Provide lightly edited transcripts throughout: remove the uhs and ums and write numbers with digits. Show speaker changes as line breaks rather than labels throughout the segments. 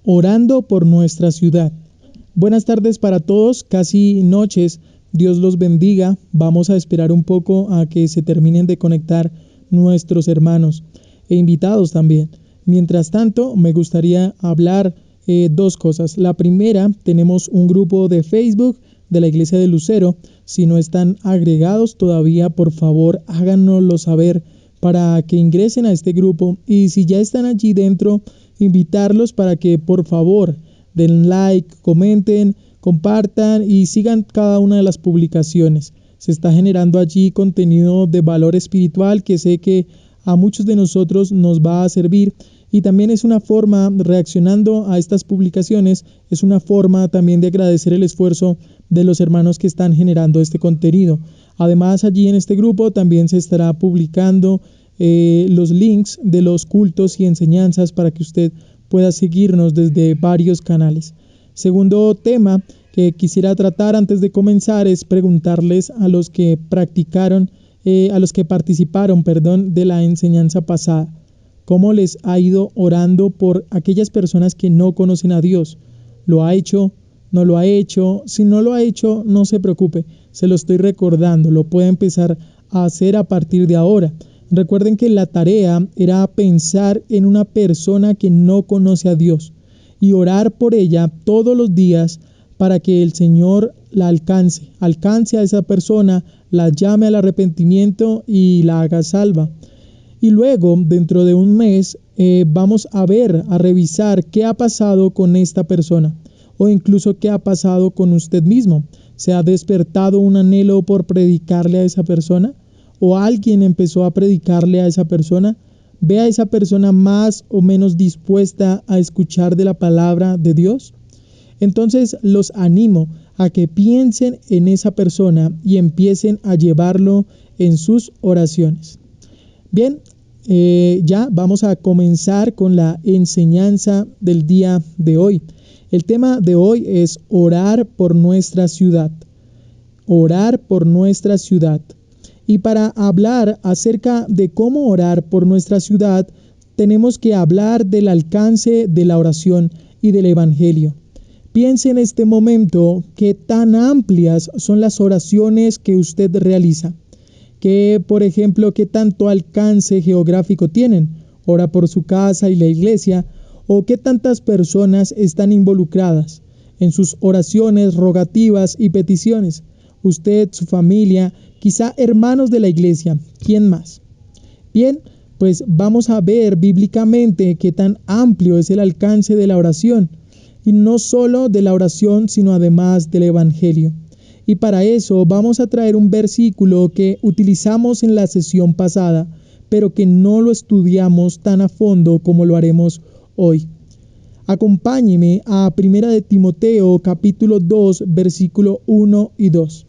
Orando por nuestra ciudad. Buenas tardes para todos, casi noches. Dios los bendiga. Vamos a esperar un poco a que se terminen de conectar nuestros hermanos e invitados también. Mientras tanto, me gustaría hablar dos cosas. La primera, tenemos un grupo de Facebook de la Iglesia de Lucero. Si no están agregados todavía, por favor, háganoslo saber para que ingresen a este grupo. Y si ya están allí dentro, invitarlos para que por favor den like, comenten, compartan y sigan cada una de las publicaciones. Se está generando allí contenido de valor espiritual que sé que a muchos de nosotros nos va a servir, y también es una forma, reaccionando a estas publicaciones, es una forma también de agradecer el esfuerzo de los hermanos que están generando este contenido. Además, allí en este grupo también se estará publicando los links de los cultos y enseñanzas para que usted pueda seguirnos desde varios canales. Segundo tema que quisiera tratar antes de comenzar es preguntarles a los que participaron de la enseñanza pasada, ¿cómo les ha ido orando por aquellas personas que no conocen a Dios? ¿Lo ha hecho? ¿No lo ha hecho? Si no lo ha hecho, no se preocupe, se lo estoy recordando, lo puede empezar a hacer a partir de ahora. Recuerden que la tarea era pensar en una persona que no conoce a Dios y orar por ella todos los días para que el Señor la alcance a esa persona, la llame al arrepentimiento y la haga salva. Y luego, dentro de un mes, vamos a revisar qué ha pasado con esta persona, o incluso qué ha pasado con usted mismo. ¿Se ha despertado un anhelo por predicarle a esa persona? ¿O alguien empezó a predicarle a esa persona? ¿Ve a esa persona más o menos dispuesta a escuchar de la palabra de Dios? Entonces los animo a que piensen en esa persona y empiecen a llevarlo en sus oraciones. Bien, ya vamos a comenzar con la enseñanza del día de hoy. El tema de hoy es orar por nuestra ciudad. Orar por nuestra ciudad. Y para hablar acerca de cómo orar por nuestra ciudad, tenemos que hablar del alcance de la oración y del Evangelio. Piense en este momento qué tan amplias son las oraciones que usted realiza. Por ejemplo, qué tanto alcance geográfico tienen. Ora por su casa y la iglesia, o qué tantas personas están involucradas en sus oraciones, rogativas y peticiones. Usted, su familia, quizá hermanos de la iglesia, ¿quién más? Bien, pues vamos a ver bíblicamente qué tan amplio es el alcance de la oración, y no solo de la oración, sino además del Evangelio. Y para eso vamos a traer un versículo que utilizamos en la sesión pasada, pero que no lo estudiamos tan a fondo como lo haremos hoy. Acompáñeme a 1 de Timoteo capítulo 2, versículo 1 y 2.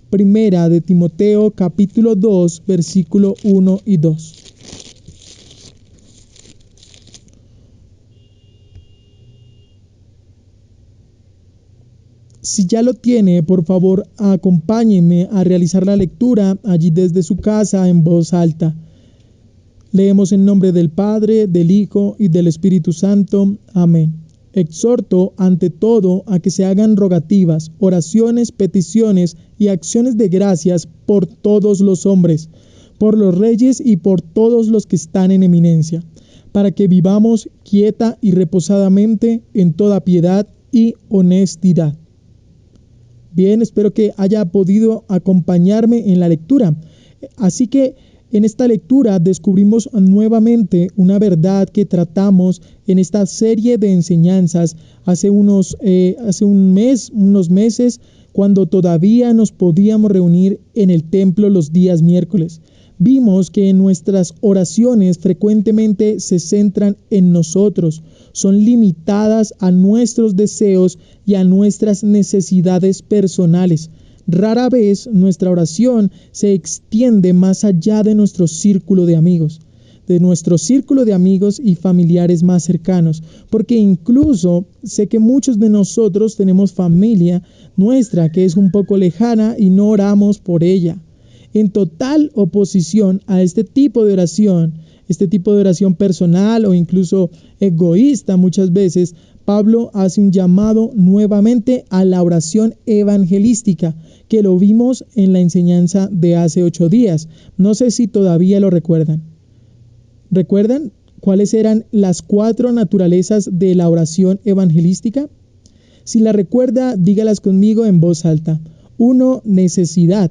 Primera de Timoteo capítulo 2, versículo 1 y 2. Si ya lo tiene, por favor, acompáñeme a realizar la lectura allí desde su casa en voz alta. Leemos en nombre del Padre, del Hijo y del Espíritu Santo. Amén. Exhorto ante todo a que se hagan rogativas, oraciones, peticiones y acciones de gracias por todos los hombres, por los reyes y por todos los que están en eminencia, para que vivamos quieta y reposadamente en toda piedad y honestidad. Bien, espero que haya podido acompañarme en la lectura. Así que en esta lectura descubrimos nuevamente una verdad que tratamos en esta serie de enseñanzas hace unos meses, cuando todavía nos podíamos reunir en el templo los días miércoles. Vimos que nuestras oraciones frecuentemente se centran en nosotros, son limitadas a nuestros deseos y a nuestras necesidades personales. Rara vez nuestra oración se extiende más allá de nuestro círculo de amigos y familiares más cercanos, porque incluso sé que muchos de nosotros tenemos familia nuestra que es un poco lejana y no oramos por ella. En total oposición a este tipo de oración personal o incluso egoísta muchas veces, Pablo hace un llamado nuevamente a la oración evangelística, que lo vimos en la enseñanza de hace 8 días. No sé si todavía lo recuerdan. ¿Recuerdan cuáles eran las 4 naturalezas de la oración evangelística? Si la recuerda, dígalas conmigo en voz alta. 1, necesidad.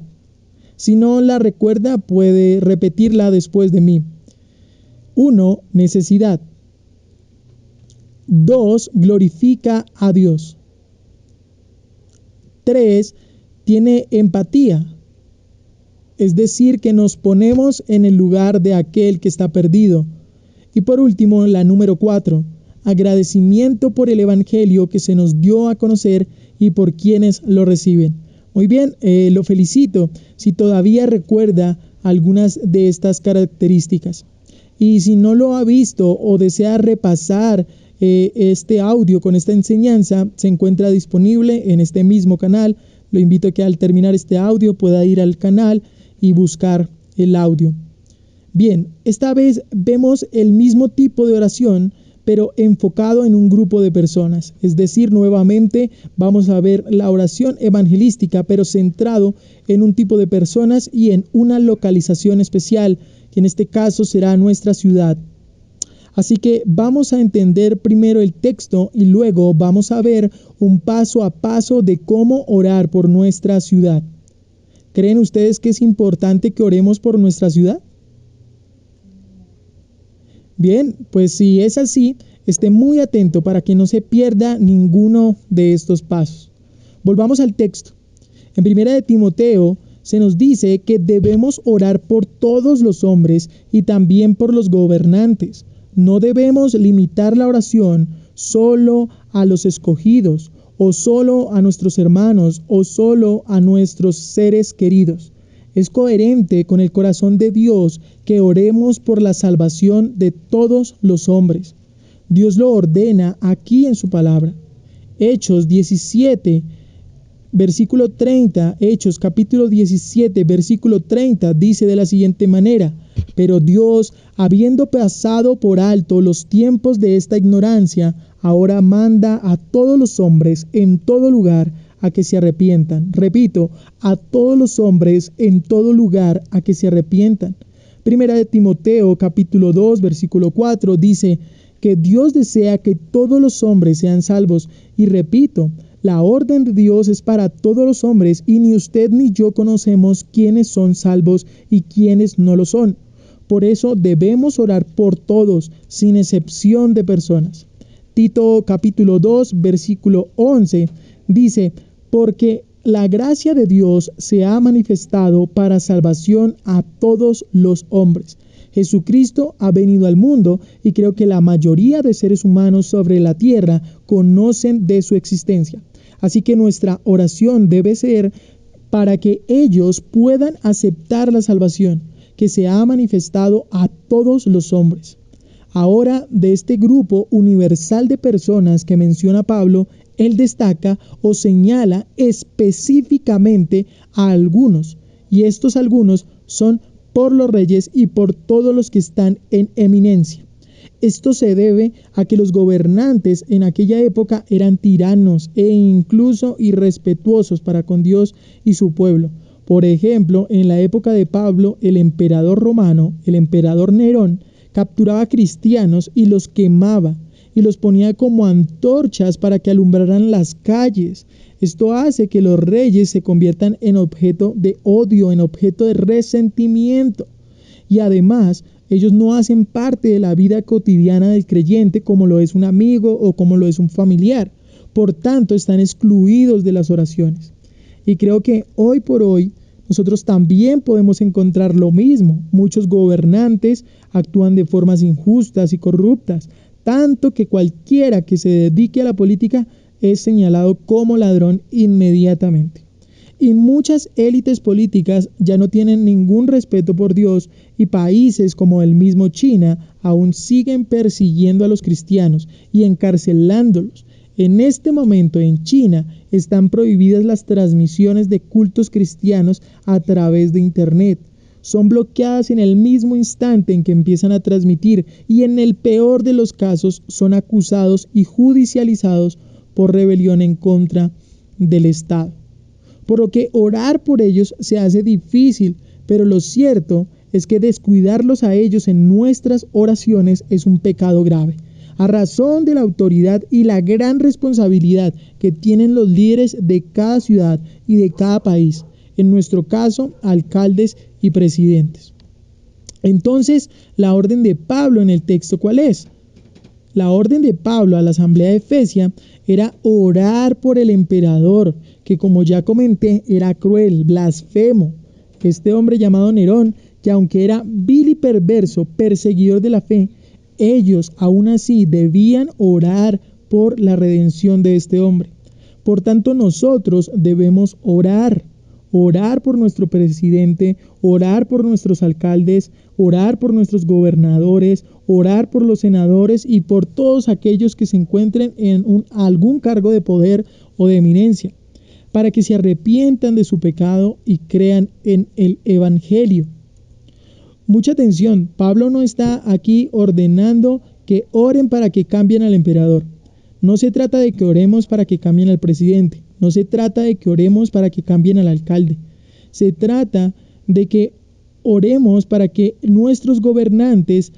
Si no la recuerda, puede repetirla después de mí. 1, necesidad. 2, glorifica a Dios. 3, tiene empatía. Es decir, que nos ponemos en el lugar de aquel que está perdido. Y por último, la número 4, agradecimiento por el Evangelio que se nos dio a conocer y por quienes lo reciben. Muy bien, lo felicito si todavía recuerda algunas de estas características. Y si no lo ha visto o desea repasar este audio con esta enseñanza, se encuentra disponible en este mismo canal. Lo invito a que al terminar este audio pueda ir al canal y buscar el audio. Bien, esta vez vemos el mismo tipo de oración, pero enfocado en un grupo de personas. Es decir, nuevamente vamos a ver la oración evangelística, pero centrado en un tipo de personas y en una localización especial, que en este caso será nuestra ciudad. Así que vamos a entender primero el texto y luego vamos a ver un paso a paso de cómo orar por nuestra ciudad. ¿Creen ustedes que es importante que oremos por nuestra ciudad? Bien, pues si es así, esté muy atento para que no se pierda ninguno de estos pasos. Volvamos al texto. En 1 de Timoteo se nos dice que debemos orar por todos los hombres y también por los gobernantes. No debemos limitar la oración solo a los escogidos, o solo a nuestros hermanos, o solo a nuestros seres queridos. Es coherente con el corazón de Dios que oremos por la salvación de todos los hombres. Dios lo ordena aquí en su palabra. Hechos 17, versículo 30, Hechos capítulo 17, versículo 30, dice de la siguiente manera: pero Dios, habiendo pasado por alto los tiempos de esta ignorancia, ahora manda a todos los hombres en todo lugar a que se arrepientan. Repito, a todos los hombres en todo lugar a que se arrepientan. Primera de Timoteo capítulo 2, versículo 4 dice que Dios desea que todos los hombres sean salvos. Y repito, la orden de Dios es para todos los hombres y ni usted ni yo conocemos quiénes son salvos y quiénes no lo son. Por eso debemos orar por todos, sin excepción de personas. Tito capítulo 2, versículo 11 dice: porque la gracia de Dios se ha manifestado para salvación a todos los hombres. Jesucristo ha venido al mundo y creo que la mayoría de seres humanos sobre la tierra conocen de su existencia. Así que nuestra oración debe ser para que ellos puedan aceptar la salvación que se ha manifestado a todos los hombres. Ahora, de este grupo universal de personas que menciona Pablo, él destaca o señala específicamente a algunos, y estos algunos son por los reyes y por todos los que están en eminencia. Esto se debe a que los gobernantes en aquella época eran tiranos e incluso irrespetuosos para con Dios y su pueblo. Por ejemplo, en la época de Pablo, el emperador romano, el emperador Nerón, capturaba cristianos y los quemaba y los ponía como antorchas para que alumbraran las calles. Esto hace que los reyes se conviertan en objeto de odio, en objeto de resentimiento. Y además, ellos no hacen parte de la vida cotidiana del creyente como lo es un amigo o como lo es un familiar. Por tanto, están excluidos de las oraciones. Y creo que hoy por hoy nosotros también podemos encontrar lo mismo. Muchos gobernantes actúan de formas injustas y corruptas, tanto que cualquiera que se dedique a la política es señalado como ladrón inmediatamente. Y muchas élites políticas ya no tienen ningún respeto por Dios y países como el mismo China aún siguen persiguiendo a los cristianos y encarcelándolos. En este momento en China están prohibidas las transmisiones de cultos cristianos a través de Internet. son bloqueadas en el mismo instante en que empiezan a transmitir y en el peor de los casos son acusados y judicializados por rebelión en contra del Estado. Por lo que orar por ellos se hace difícil, pero lo cierto es que descuidarlos a ellos en nuestras oraciones es un pecado grave, a razón de la autoridad y la gran responsabilidad que tienen los líderes de cada ciudad y de cada país, en nuestro caso, alcaldes y presidentes. Entonces, la orden de Pablo en el texto, ¿cuál es? La orden de Pablo a la asamblea de Efesia era orar por el emperador, que como ya comenté, era cruel, blasfemo. Este hombre llamado Nerón, que aunque era vil y perverso, perseguidor de la fe, ellos aún así debían orar por la redención de este hombre. Por tanto, nosotros debemos orar por nuestro presidente, orar por nuestros alcaldes, orar por nuestros gobernadores, orar por los senadores y por todos aquellos que se encuentren en algún cargo de poder o de eminencia, para que se arrepientan de su pecado y crean en el Evangelio. Mucha atención, Pablo no está aquí ordenando que oren para que cambien al emperador. No se trata de que oremos para que cambien al presidente. No se trata de que oremos para que cambien al alcalde. Se trata de que oremos para que nuestros gobernantes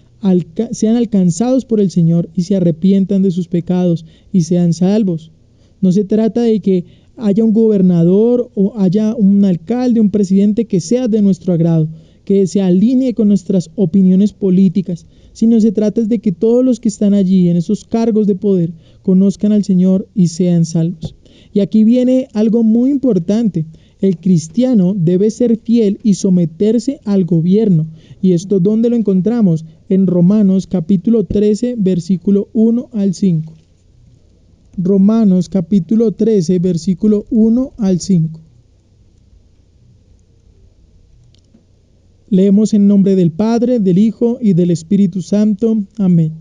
sean alcanzados por el Señor y se arrepientan de sus pecados y sean salvos. No se trata de que haya un gobernador o haya un alcalde, un presidente que sea de nuestro agrado, que se alinee con nuestras opiniones políticas, sino se trata de que todos los que están allí en esos cargos de poder conozcan al Señor y sean salvos. Y aquí viene algo muy importante. El cristiano debe ser fiel y someterse al gobierno. ¿Y esto dónde lo encontramos? En Romanos capítulo 13, versículo 1 al 5. Romanos capítulo 13, versículo 1 al 5. Leemos en nombre del Padre, del Hijo y del Espíritu Santo. Amén.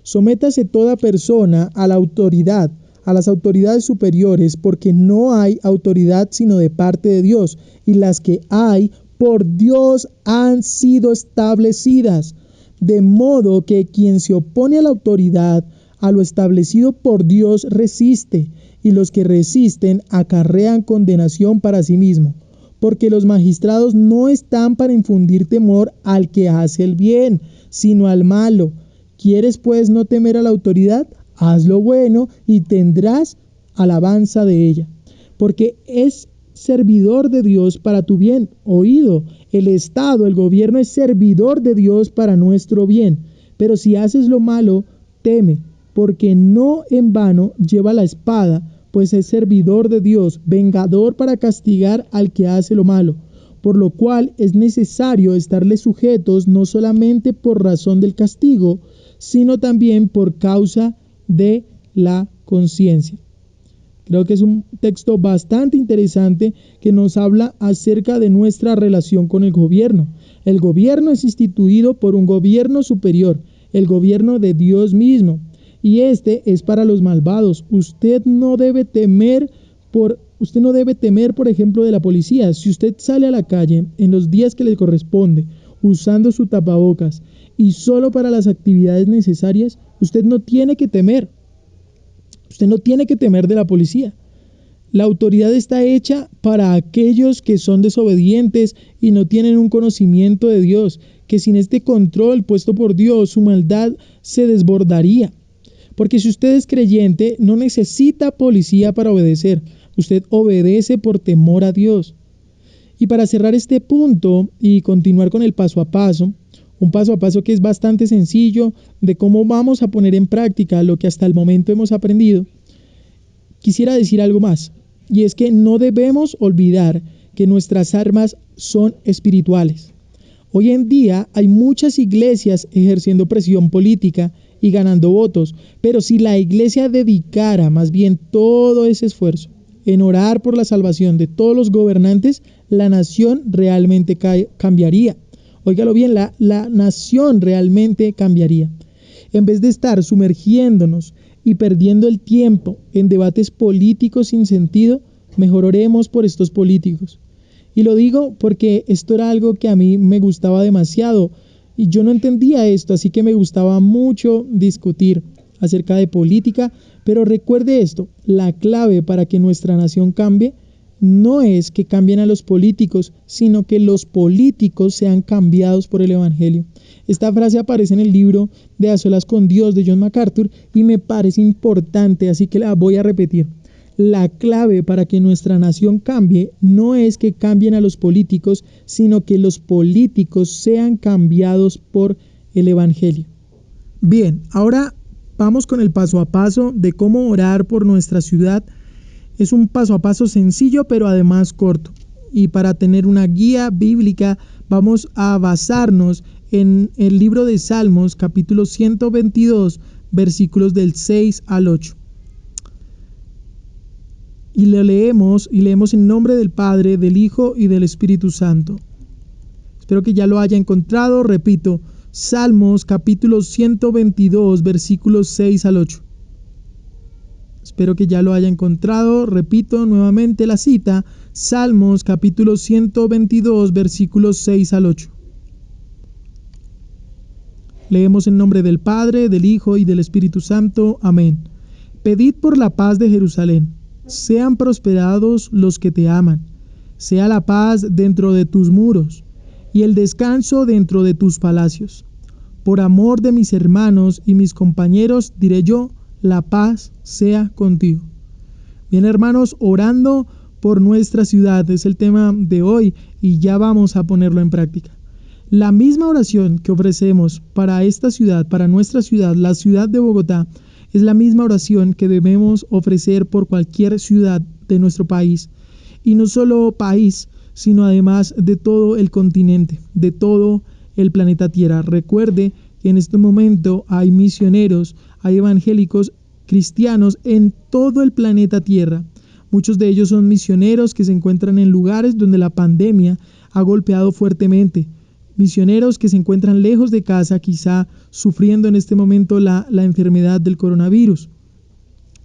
Sométase toda persona a la autoridad, a las autoridades superiores, porque no hay autoridad sino de parte de Dios, y las que hay por Dios han sido establecidas. De modo que quien se opone a la autoridad, a lo establecido por Dios, resiste, y los que resisten acarrean condenación para sí mismo. Porque los magistrados no están para infundir temor al que hace el bien, sino al malo. ¿Quieres pues no temer a la autoridad? Haz lo bueno y tendrás alabanza de ella. Porque es servidor de Dios para tu bien. Oído, el Estado, el gobierno es servidor de Dios para nuestro bien. Pero si haces lo malo, teme, porque no en vano lleva la espada, pues es servidor de Dios, vengador para castigar al que hace lo malo, por lo cual es necesario estarle sujetos no solamente por razón del castigo, sino también por causa de la conciencia. Creo que es un texto bastante interesante que nos habla acerca de nuestra relación con el gobierno. El gobierno es instituido por un gobierno superior, el gobierno de Dios mismo. Y este es para los malvados. Usted no debe temer, por ejemplo, de la policía. Si usted sale a la calle en los días que le corresponde, usando su tapabocas y solo para las actividades necesarias, usted no tiene que temer. Usted no tiene que temer de la policía. La autoridad está hecha para aquellos que son desobedientes y no tienen un conocimiento de Dios, que sin este control puesto por Dios, su maldad se desbordaría. Porque si usted es creyente, no necesita policía para obedecer. Usted obedece por temor a Dios. Y para cerrar este punto y continuar con el paso a paso, un paso a paso que es bastante sencillo de cómo vamos a poner en práctica lo que hasta el momento hemos aprendido, quisiera decir algo más. Y es que no debemos olvidar que nuestras armas son espirituales. Hoy en día hay muchas iglesias ejerciendo presión política y ganando votos, pero si la iglesia dedicara más bien todo ese esfuerzo en orar por la salvación de todos los gobernantes, la nación realmente cambiaría. Óigalo bien, la nación realmente cambiaría. En vez de estar sumergiéndonos y perdiendo el tiempo en debates políticos sin sentido, mejor oremos por estos políticos. Y lo digo porque esto era algo que a mí me gustaba demasiado y yo no entendía esto, así que me gustaba mucho discutir acerca de política. Pero recuerde esto, la clave para que nuestra nación cambie no es que cambien a los políticos, sino que los políticos sean cambiados por el Evangelio. Esta frase aparece en el libro de A Solas con Dios de John MacArthur y me parece importante, así que la voy a repetir. La clave para que nuestra nación cambie no es que cambien a los políticos, sino que los políticos sean cambiados por el Evangelio. Bien, ahora vamos con el paso a paso de cómo orar por nuestra ciudad. Es un paso a paso sencillo, pero además corto. Y para tener una guía bíblica, vamos a basarnos en el libro de Salmos, capítulo 122, versículos del 6 al 8. Y leemos en nombre del Padre, del Hijo y del Espíritu Santo. Espero que ya lo haya encontrado. Repito, Salmos, capítulo 122, versículos 6 al 8. Espero que ya lo haya encontrado. Repito nuevamente la cita. Salmos capítulo 122 versículos 6 al 8. Leemos en nombre del Padre, del Hijo y del Espíritu Santo. Amén. Pedid por la paz de Jerusalén. Sean prosperados los que te aman. Sea la paz dentro de tus muros y el descanso dentro de tus palacios. Por amor de mis hermanos y mis compañeros diré yo, la paz sea contigo. Bien, hermanos, orando por nuestra ciudad es el tema de hoy y ya vamos a ponerlo en práctica. La misma oración que ofrecemos para esta ciudad, para nuestra ciudad, la ciudad de Bogotá, es la misma oración que debemos ofrecer por cualquier ciudad de nuestro país. Y no solo país, sino además de todo el continente, de todo el planeta Tierra. Recuerde que en este momento hay misioneros, hay evangélicos cristianos en todo el planeta Tierra. Muchos de ellos son misioneros que se encuentran en lugares donde la pandemia ha golpeado fuertemente. Misioneros que se encuentran lejos de casa, quizá sufriendo en este momento la enfermedad del coronavirus.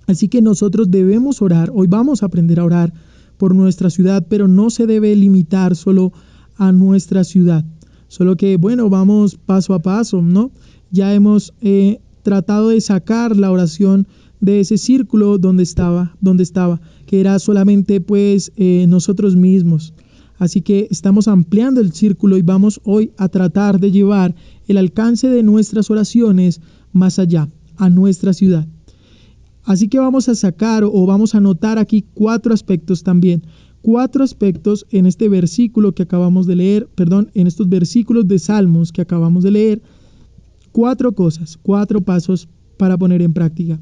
Así que nosotros debemos orar. Hoy vamos a aprender a orar por nuestra ciudad, pero no se debe limitar solo a nuestra ciudad. Solo que, bueno, vamos paso a paso, ¿no? Ya hemos tratado de sacar la oración de ese círculo donde estaba, que era solamente pues nosotros mismos. Así que estamos ampliando el círculo y vamos hoy a tratar de llevar el alcance de nuestras oraciones más allá, a nuestra ciudad. Así que vamos a sacar o vamos a anotar aquí 4 aspectos también. 4 aspectos en este versículo que acabamos de leer, en estos versículos de Salmos que acabamos de leer. 4 cosas, 4 pasos para poner en práctica.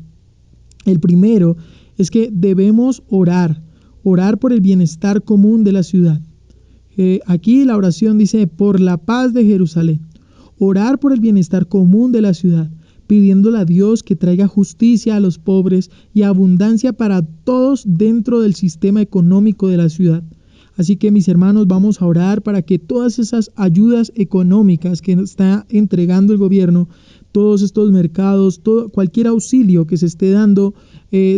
El primero es que debemos orar por el bienestar común de la ciudad. Aquí la oración dice, por la paz de Jerusalén. Orar por el bienestar común de la ciudad, pidiéndole a Dios que traiga justicia a los pobres y abundancia para todos dentro del sistema económico de la ciudad. Así que, mis hermanos, vamos a orar para que todas esas ayudas económicas que está entregando el gobierno, todos estos mercados, cualquier auxilio que se esté dando,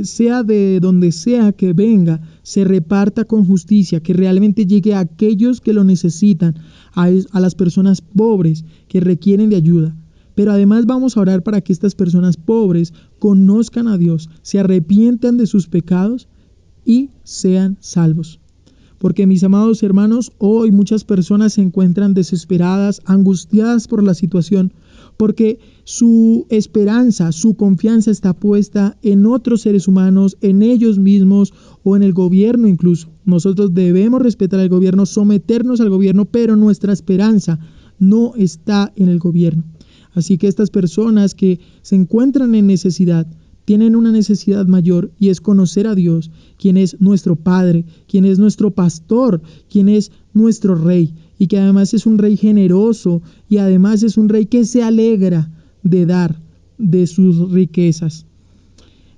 sea de donde sea que venga, se reparta con justicia, que realmente llegue a aquellos que lo necesitan, a las personas pobres que requieren de ayuda. Pero además vamos a orar para que estas personas pobres conozcan a Dios, se arrepientan de sus pecados y sean salvos. Porque, mis amados hermanos, hoy muchas personas se encuentran desesperadas, angustiadas por la situación, porque su esperanza, su confianza está puesta en otros seres humanos, en ellos mismos o en el gobierno incluso. Nosotros debemos respetar al gobierno, someternos al gobierno, pero nuestra esperanza no está en el gobierno. Así que estas personas que se encuentran en necesidad, tienen una necesidad mayor y es conocer a Dios, quien es nuestro Padre, quien es nuestro pastor, quien es nuestro Rey y que además es un Rey generoso y además es un Rey que se alegra de dar de sus riquezas.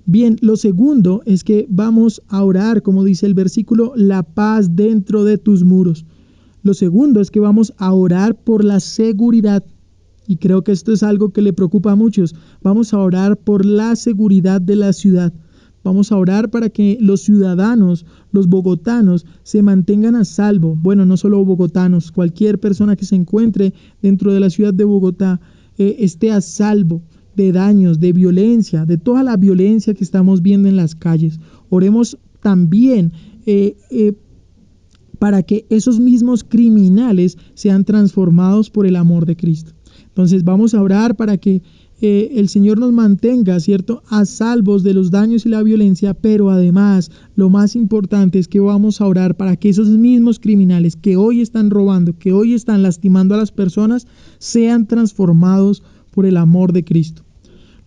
Bien, lo segundo es que vamos a orar, como dice el versículo, la paz dentro de tus muros. Lo segundo es que vamos a orar por la seguridad. Y creo que esto es algo que le preocupa a muchos. Vamos a orar por la seguridad de la ciudad. Vamos a orar para que los ciudadanos, los bogotanos, se mantengan a salvo. Bueno, no solo bogotanos, cualquier persona que se encuentre dentro de la ciudad de Bogotá esté a salvo de daños, de violencia, de toda la violencia que estamos viendo en las calles. Oremos también para que esos mismos criminales sean transformados por el amor de Cristo. Entonces vamos a orar para que el Señor nos mantenga, ¿cierto?, a salvos de los daños y la violencia, pero además lo más importante es que vamos a orar para que esos mismos criminales que hoy están robando, que hoy están lastimando a las personas, sean transformados por el amor de Cristo.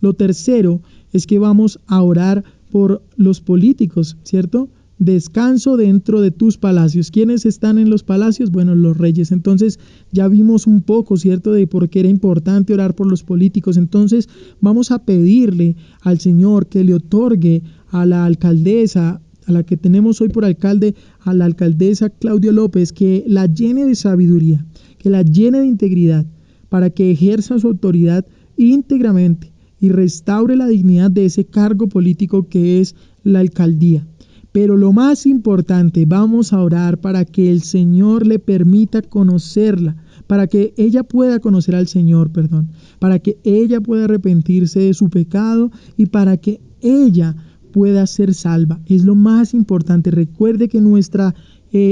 Lo tercero es que vamos a orar por los políticos, ¿cierto? Descanso dentro de tus palacios. ¿Quiénes están en los palacios? Bueno, los reyes. Entonces ya vimos un poco, ¿cierto?, de por qué era importante orar por los políticos. Entonces vamos a pedirle al Señor que le otorgue a la alcaldesa, a la que tenemos hoy por alcalde, a la alcaldesa Claudia López, que la llene de sabiduría, que la llene de integridad, para que ejerza su autoridad íntegramente y restaure la dignidad de ese cargo político que es la alcaldía. Pero lo más importante, vamos a orar para que el Señor le permita conocerla, para que ella pueda conocer al Señor, para que ella pueda arrepentirse de su pecado y para que ella pueda ser salva. Es lo más importante. Recuerde que nuestra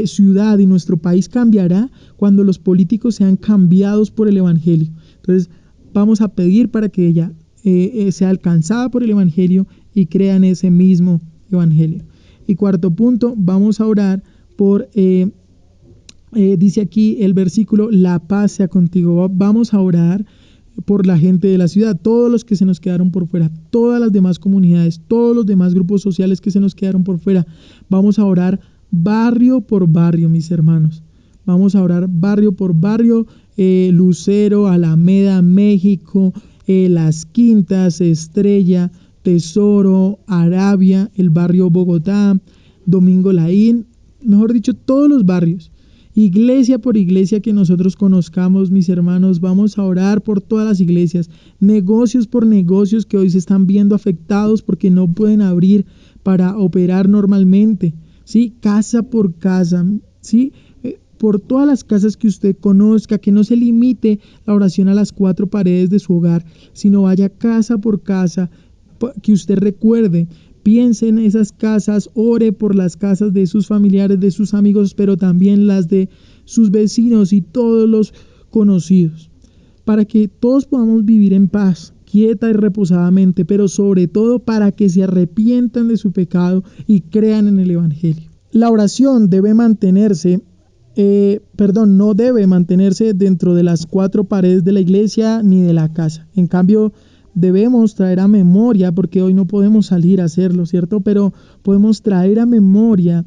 ciudad y nuestro país cambiará cuando los políticos sean cambiados por el Evangelio. Entonces, vamos a pedir para que ella sea alcanzada por el Evangelio y crea en ese mismo Evangelio. Y cuarto punto, vamos a orar por, dice aquí el versículo, la paz sea contigo. Vamos a orar por la gente de la ciudad, todos los que se nos quedaron por fuera, todas las demás comunidades, todos los demás grupos sociales que se nos quedaron por fuera. Vamos a orar barrio por barrio, mis hermanos. Vamos a orar barrio por barrio, Lucero, Alameda, México, Las Quintas, Estrella, Tesoro, Arabia, el barrio Bogotá, Domingo Laín, mejor dicho, todos los barrios. Iglesia por iglesia que nosotros conozcamos, mis hermanos, vamos a orar por todas las iglesias, negocios por negocios que hoy se están viendo afectados porque no pueden abrir para operar normalmente, ¿sí? Casa por casa, ¿sí? Por todas las casas que usted conozca, que no se limite la oración a las 4 paredes de su hogar, sino vaya casa por casa, que usted recuerde, piense en esas casas, ore por las casas de sus familiares, de sus amigos, pero también las de sus vecinos y todos los conocidos, para que todos podamos vivir en paz, quieta y reposadamente, pero sobre todo para que se arrepientan de su pecado y crean en el Evangelio. La oración debe mantenerse, no debe mantenerse dentro de las 4 paredes de la iglesia ni de la casa. En cambio, debemos traer a memoria, porque hoy no podemos salir a hacerlo, ¿cierto? Pero podemos traer a memoria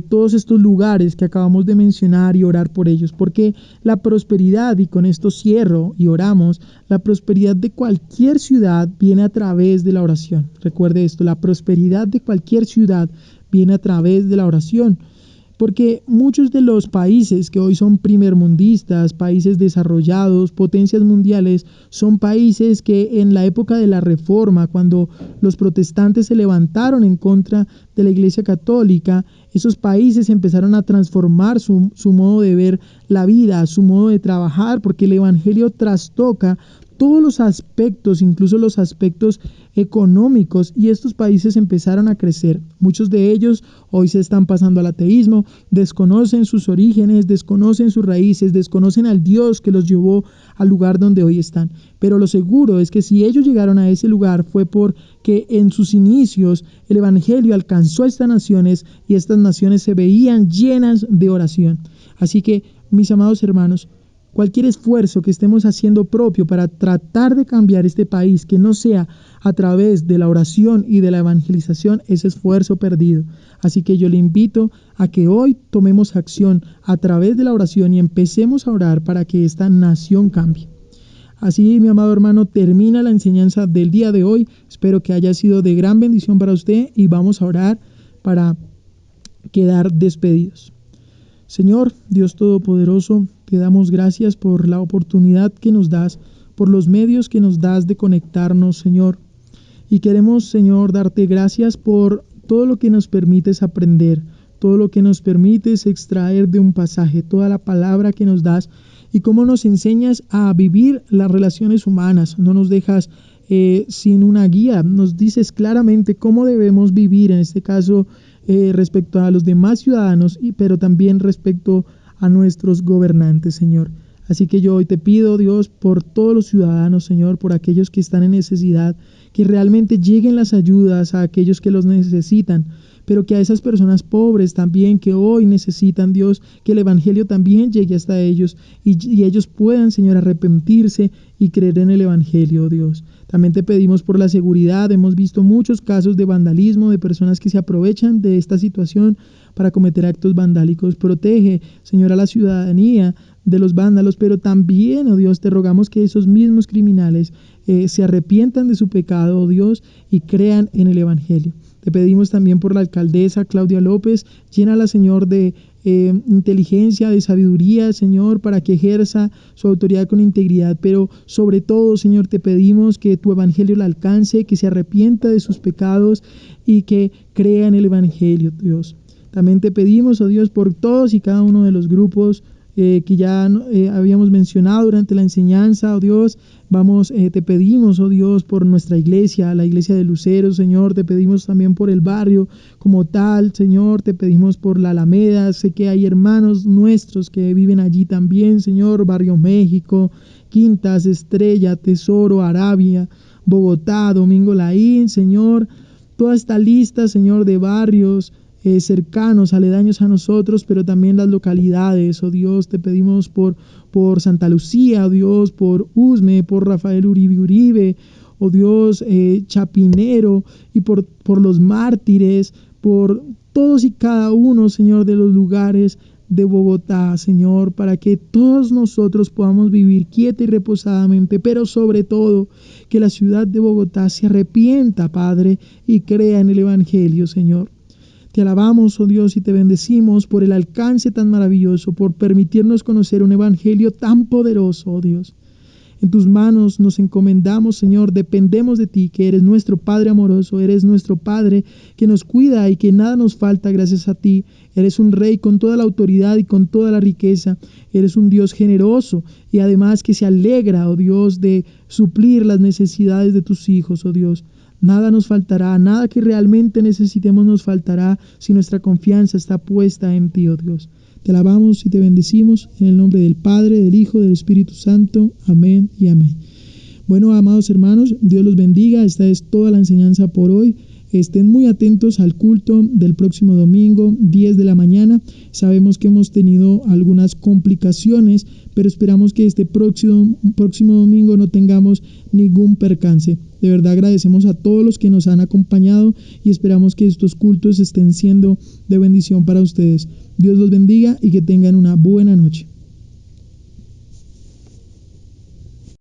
todos estos lugares que acabamos de mencionar y orar por ellos, porque la prosperidad, y con esto cierro y oramos, la prosperidad de cualquier ciudad viene a través de la oración. Recuerde esto, la prosperidad de cualquier ciudad viene a través de la oración. Porque muchos de los países que hoy son primermundistas, países desarrollados, potencias mundiales, son países que en la época de la Reforma, cuando los protestantes se levantaron en contra de la Iglesia Católica, esos países empezaron a transformar su modo de ver la vida, su modo de trabajar, porque el Evangelio trastoca todos los aspectos, incluso los aspectos económicos, y estos países empezaron a crecer. Muchos de ellos hoy se están pasando al ateísmo, desconocen sus orígenes, desconocen sus raíces, desconocen al Dios que los llevó al lugar donde hoy están. Pero lo seguro es que si ellos llegaron a ese lugar fue porque en sus inicios el Evangelio alcanzó a estas naciones y estas naciones se veían llenas de oración. Así que, mis amados hermanos, cualquier esfuerzo que estemos haciendo propio para tratar de cambiar este país, que no sea a través de la oración y de la evangelización, es esfuerzo perdido. Así que yo le invito a que hoy tomemos acción a través de la oración y empecemos a orar para que esta nación cambie. Así, mi amado hermano, termina la enseñanza del día de hoy. Espero que haya sido de gran bendición para usted y vamos a orar para quedar despedidos. Señor, Dios Todopoderoso, te damos gracias por la oportunidad que nos das, por los medios que nos das de conectarnos, Señor. Y queremos, Señor, darte gracias por todo lo que nos permites aprender, todo lo que nos permites extraer de un pasaje, toda la palabra que nos das y cómo nos enseñas a vivir las relaciones humanas. No nos dejas sin una guía, nos dices claramente cómo debemos vivir, en este caso respecto a los demás ciudadanos, pero también respecto a nuestros gobernantes, Señor. Así que yo hoy te pido, Dios, por todos los ciudadanos, Señor, por aquellos que están en necesidad, que realmente lleguen las ayudas a aquellos que los necesitan, pero que a esas personas pobres también que hoy necesitan, Dios, que el Evangelio también llegue hasta ellos y ellos puedan, Señor, arrepentirse y creer en el Evangelio, Dios. También te pedimos por la seguridad. Hemos visto muchos casos de vandalismo, de personas que se aprovechan de esta situación para cometer actos vandálicos. Protege, Señor, a la ciudadanía de los vándalos, pero también, oh Dios, te rogamos que esos mismos criminales se arrepientan de su pecado, oh Dios, y crean en el Evangelio. Te pedimos también por la alcaldesa Claudia López, llénala, Señor, de inteligencia, de sabiduría, Señor, para que ejerza su autoridad con integridad, pero sobre todo, Señor, te pedimos que tu Evangelio la alcance, que se arrepienta de sus pecados y que crea en el Evangelio, Dios. También te pedimos, oh Dios, por todos y cada uno de los grupos que ya habíamos mencionado durante la enseñanza, oh Dios. Te pedimos, oh Dios, por nuestra iglesia, la iglesia de Lucero, Señor. Te pedimos también por el barrio como tal, Señor. Te pedimos por la Alameda. Sé que hay hermanos nuestros que viven allí también, Señor. Barrio México, Quintas, Estrella, Tesoro, Arabia, Bogotá, Domingo Laín, Señor. Toda esta lista, Señor, de barrios cercanos, aledaños a nosotros, pero también las localidades, oh Dios. Te pedimos por Santa Lucía, oh Dios, por Usme, por Rafael Uribe, oh Dios, Chapinero, y por los mártires, por todos y cada uno, Señor, de los lugares de Bogotá, Señor, para que todos nosotros podamos vivir quieta y reposadamente, pero sobre todo que la ciudad de Bogotá se arrepienta, Padre, y crea en el Evangelio, Señor. Te alabamos, oh Dios, y te bendecimos por el alcance tan maravilloso, por permitirnos conocer un evangelio tan poderoso, oh Dios. En tus manos nos encomendamos, Señor, dependemos de ti, que eres nuestro Padre amoroso, eres nuestro Padre que nos cuida y que nada nos falta gracias a ti. Eres un Rey con toda la autoridad y con toda la riqueza. Eres un Dios generoso y además que se alegra, oh Dios, de suplir las necesidades de tus hijos, oh Dios. Nada nos faltará, nada que realmente necesitemos nos faltará si nuestra confianza está puesta en ti, oh Dios. Te alabamos y te bendecimos en el nombre del Padre, del Hijo, del Espíritu Santo. Amén y amén. Bueno, amados hermanos, Dios los bendiga. Esta es toda la enseñanza por hoy. Estén muy atentos al culto del próximo domingo, 10 de la mañana. Sabemos que hemos tenido algunas complicaciones, pero esperamos que este próximo domingo no tengamos ningún percance. De verdad agradecemos a todos los que nos han acompañado y esperamos que estos cultos estén siendo de bendición para ustedes. Dios los bendiga y que tengan una buena noche.